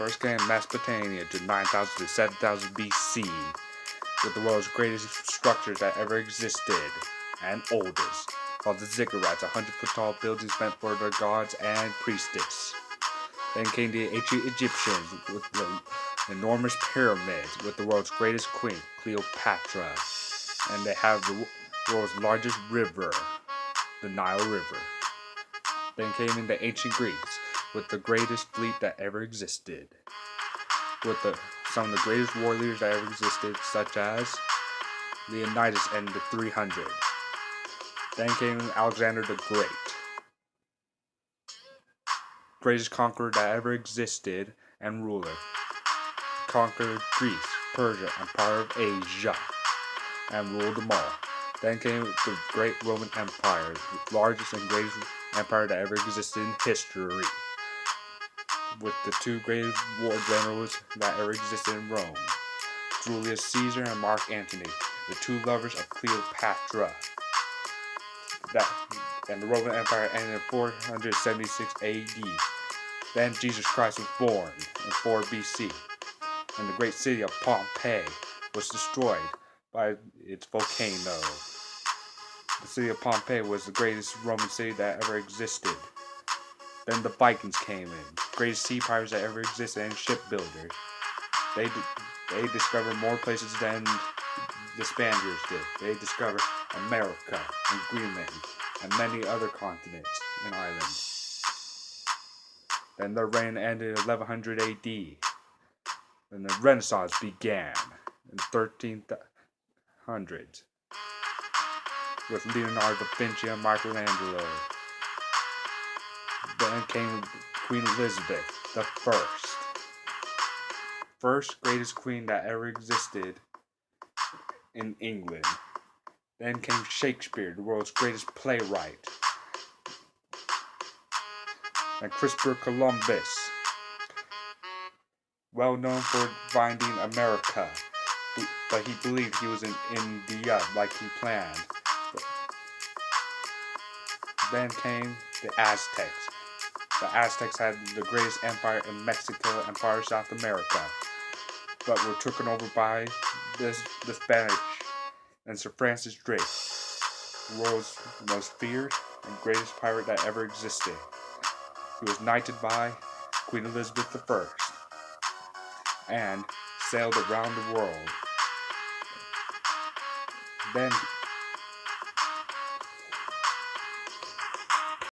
First came Mesopotamia to 9,000 to 7,000 BC, with the world's greatest structures that ever existed, and oldest, called the ziggurats, 100-foot tall buildings meant for their gods and priestess. Then came the ancient Egyptians with the enormous pyramids with the world's greatest queen, Cleopatra, and they have the world's largest river, the Nile River. Then came in the ancient Greeks with the greatest fleet that ever existed, with some of the greatest warriors that ever existed, such as Leonidas and the 300. Then came Alexander the Great, greatest conqueror that ever existed and ruler. Conquered Greece, Persia, Empire of Asia, and ruled them all. Then came the Great Roman Empire, the largest and greatest empire that ever existed in history, with the two greatest war generals that ever existed in Rome, Julius Caesar and Mark Antony, the two lovers of Cleopatra. And the Roman Empire ended in 476 AD. Then Jesus Christ was born in 4 BC, and the great city of Pompeii was destroyed by its volcano. The city of Pompeii was the greatest Roman city that ever existed. Then the Vikings came in, greatest sea pirates that ever existed and shipbuilders. They discovered more places than the Spaniards did. They discovered America and Greenland and many other continents and islands. Then their reign ended in 1100 AD. Then the Renaissance began in 1300s with Leonardo da Vinci and Michelangelo. Then came Queen Elizabeth the first greatest queen that ever existed in England. Then came Shakespeare, the world's greatest playwright. And Christopher Columbus, well known for finding America, but he believed he was in India like he planned. Then came the Aztecs. The Aztecs had the greatest empire in Mexico and part of South America, but were taken over by the Spanish and Sir Francis Drake, the world's most feared and greatest pirate that ever existed. He was knighted by Queen Elizabeth I and sailed around the world. Then